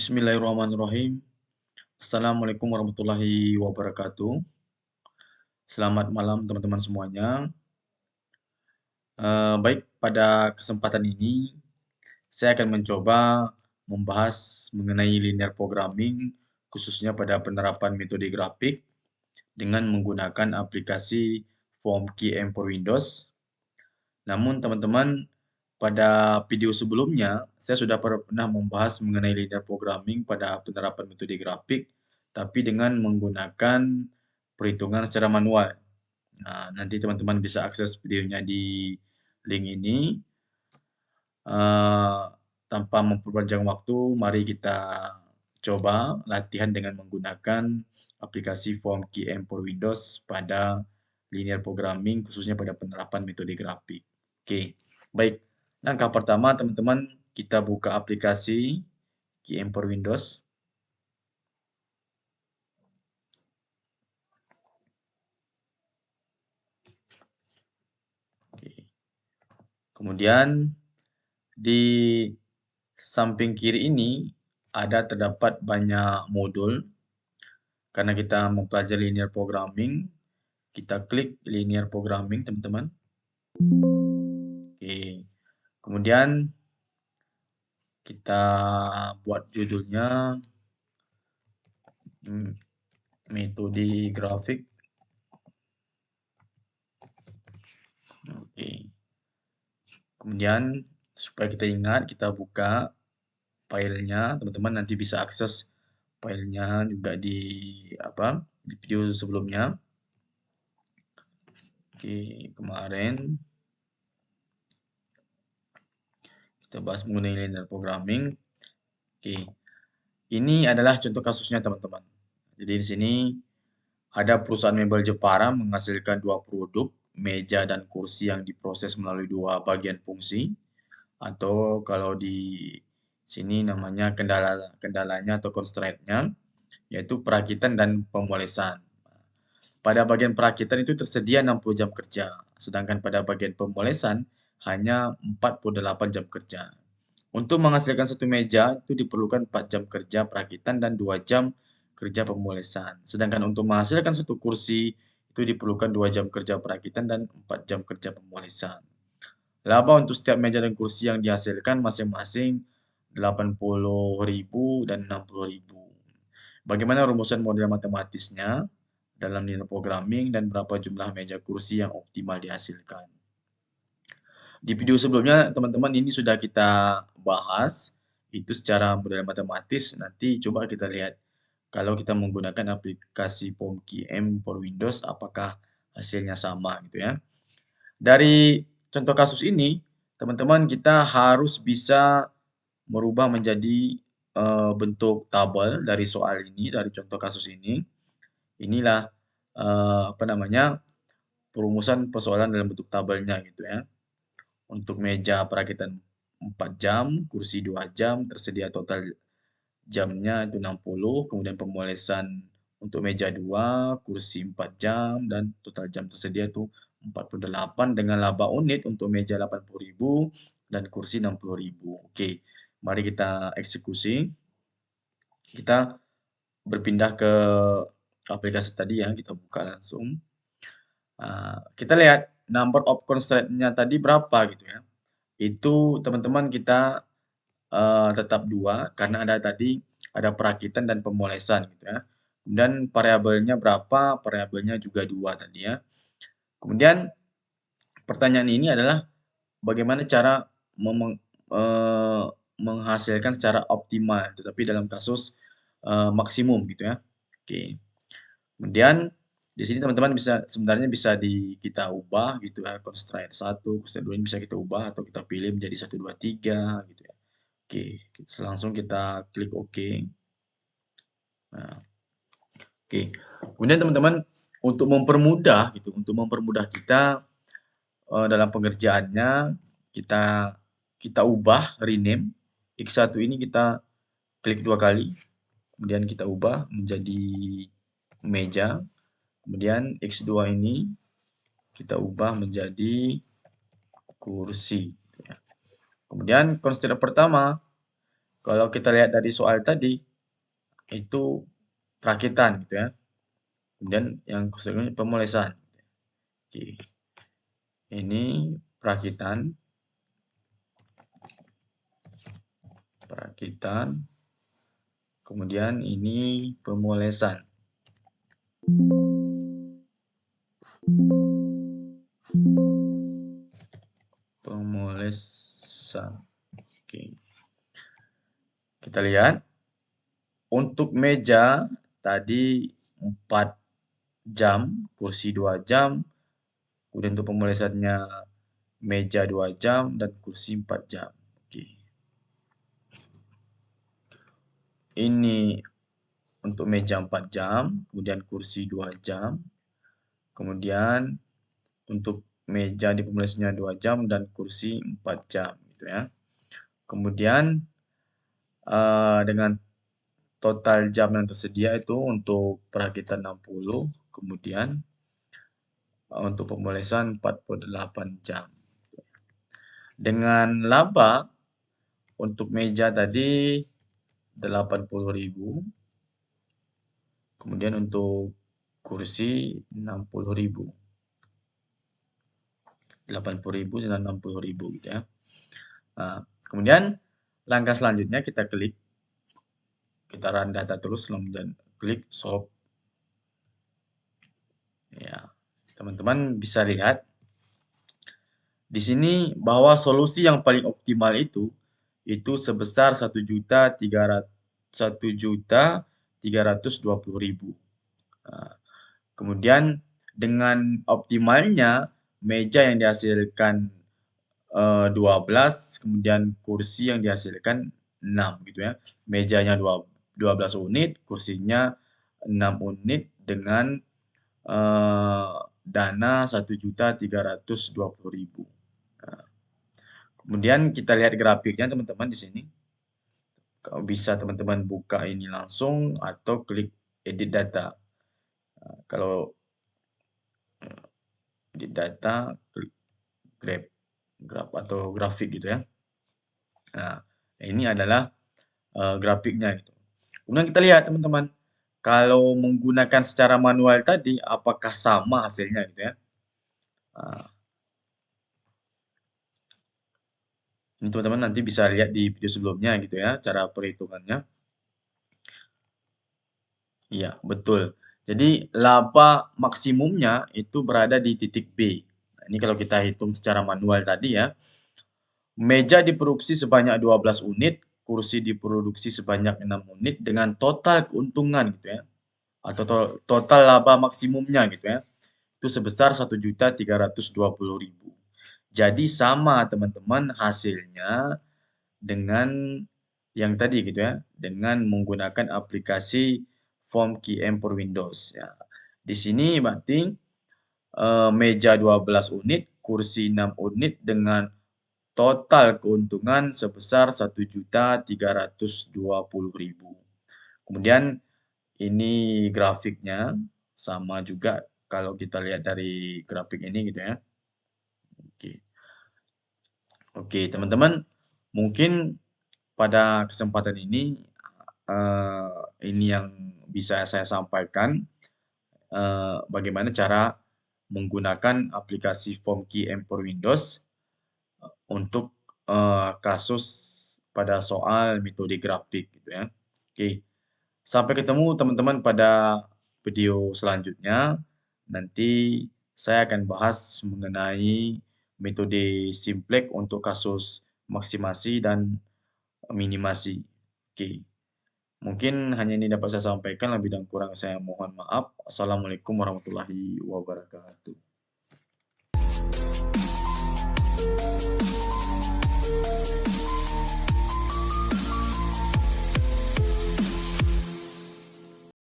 Bismillahirrahmanirrahim. Assalamualaikum warahmatullahi wabarakatuh. Selamat malam teman-teman semuanya. Baik, pada kesempatan ini saya akan mencoba membahas mengenai linear programming, khususnya pada penerapan metode grafik dengan menggunakan aplikasi FormKM for Windows. Namun teman-teman, pada video sebelumnya saya sudah pernah membahas mengenai linear programming pada penerapan metode grafik, tapi dengan menggunakan perhitungan secara manual. Nah, nanti teman-teman bisa akses videonya di link ini. Tanpa memperpanjang waktu, mari kita coba latihan dengan menggunakan aplikasi FormKM for Windows pada linear programming, khususnya pada penerapan metode grafik. Oke, baik. Langkah pertama, teman-teman, kita buka aplikasi KM for Windows. Oke. Kemudian di samping kiri ini terdapat banyak modul. Karena kita mempelajari linear programming, kita klik linear programming, teman-teman. Oke. Kemudian kita buat judulnya metode grafik. Oke. Kemudian supaya kita ingat, kita buka filenya, teman-teman nanti bisa akses filenya juga di video sebelumnya. Oke, kemarin kita bahas mengenai linear programming. Oke, ini adalah contoh kasusnya teman-teman. Jadi di sini ada perusahaan mebel Jepara menghasilkan dua produk, meja dan kursi yang diproses melalui dua bagian fungsi, atau kalau di sini namanya kendalanya atau constraint-nya, yaitu perakitan dan pemolesan. Pada bagian perakitan itu tersedia 60 jam kerja, sedangkan pada bagian pemolesan hanya 48 jam kerja. Untuk menghasilkan satu meja itu diperlukan 4 jam kerja perakitan dan 2 jam kerja pemolesan. Sedangkan untuk menghasilkan satu kursi itu diperlukan 2 jam kerja perakitan dan 4 jam kerja pemolesan. Laba untuk setiap meja dan kursi yang dihasilkan masing-masing 80.000 dan 60.000. Bagaimana rumusan model matematisnya dalam linear programming dan berapa jumlah meja kursi yang optimal dihasilkan. Di video sebelumnya, teman-teman, ini sudah kita bahas, itu secara model matematis. Nanti coba kita lihat, kalau kita menggunakan aplikasi FormKM for Windows, apakah hasilnya sama gitu ya. Dari contoh kasus ini, teman-teman, kita harus bisa merubah menjadi bentuk tabel dari soal ini, dari contoh kasus ini. Inilah perumusan persoalan dalam bentuk tabelnya gitu ya. Untuk meja perakitan 4 jam, kursi 2 jam, tersedia total jamnya itu 60, kemudian pemolesan untuk meja 2, kursi 4 jam, dan total jam tersedia itu 48 dengan laba unit untuk meja 80.000 dan kursi 60.000. Oke, mari kita eksekusi. Kita berpindah ke aplikasi tadi ya, kita buka langsung. Kita lihat number of constraint-nya tadi berapa gitu ya. Itu teman-teman kita tetap 2 karena ada perakitan dan pemolesan gitu ya. Kemudian variabelnya berapa? Variabelnya juga 2 tadi ya. Kemudian pertanyaan ini adalah bagaimana cara menghasilkan secara optimal, tetapi dalam kasus maksimum gitu ya. Oke. Kemudian di sini teman-teman sebenarnya bisa kita ubah gitu ya, constraint 1, constraint 2 ini bisa kita ubah atau kita pilih menjadi 1, 2, 3 gitu ya. Oke, langsung kita klik OK. Nah, oke. Kemudian teman-teman untuk mempermudah kita dalam pengerjaannya kita ubah rename X1 ini kita klik 2 kali, kemudian kita ubah menjadi meja. Kemudian X2 ini kita ubah menjadi kursi. Kemudian constraint pertama Kalau kita lihat dari soal tadi, itu perakitan gitu ya. Kemudian yang selanjutnya pemolesan. Oke. Ini perakitan, kemudian ini pemolesan. Pemolesan. Oke. Kita lihat untuk meja tadi 4 jam, kursi 2 jam, kemudian untuk pemolesannya meja 2 jam dan kursi 4 jam. Oke. Ini untuk meja 4 jam, kemudian kursi 2 jam, kemudian untuk meja di pemolesannya 2 jam dan kursi 4 jam gitu ya. Kemudian dengan total jam yang tersedia itu untuk perakitan 60, kemudian untuk pemolesan 48 jam. Dengan laba untuk meja tadi 80.000, kemudian untuk kursi 60.000. 80.000 dan 60.000 gitu ya. Nah, kemudian langkah selanjutnya kita klik, kita run data terus, kemudian klik solve. Ya, teman-teman bisa lihat di sini bahwa solusi yang paling optimal itu sebesar 1.320.000. Nah, kemudian dengan optimalnya meja yang dihasilkan 12, kemudian kursi yang dihasilkan 6 gitu ya. Mejanya 12 unit, kursinya 6 unit dengan dana 1.320.000. Nah, kemudian kita lihat grafiknya teman-teman di sini. Kalau bisa teman-teman buka ini langsung atau klik edit data. Nah, kalau edit data, klik graph atau grafik gitu ya. Nah, ini adalah grafiknya gitu. Kemudian kita lihat teman-teman, kalau menggunakan secara manual tadi, apakah sama hasilnya gitu ya. Nah, ini teman-teman nanti bisa lihat di video sebelumnya gitu ya, cara perhitungannya. Iya, betul. Jadi laba maksimumnya itu berada di titik B. Nah, ini kalau kita hitung secara manual tadi ya. Meja diproduksi sebanyak 12 unit, kursi diproduksi sebanyak 6 unit dengan total keuntungan gitu ya. Atau total laba maksimumnya gitu ya. Itu sebesar 1.320.000. Jadi sama teman-teman hasilnya dengan yang tadi gitu ya, dengan menggunakan aplikasi Form QM for Windows ya. Di sini berarti meja 12 unit, kursi 6 unit dengan total keuntungan sebesar 1.320.000. Kemudian ini grafiknya sama juga kalau kita lihat dari grafik ini gitu ya. Oke. Oke, teman-teman, mungkin pada kesempatan ini yang bisa saya sampaikan bagaimana cara menggunakan aplikasi Form QM for Windows untuk kasus pada soal metode grafik gitu ya. Oke. Sampai ketemu teman-teman pada video selanjutnya. Nanti saya akan bahas mengenai metode simplex untuk kasus maksimasi dan minimasi. Oke. Mungkin hanya ini dapat saya sampaikan, lebih dan kurang saya mohon maaf. Assalamualaikum warahmatullahi wabarakatuh.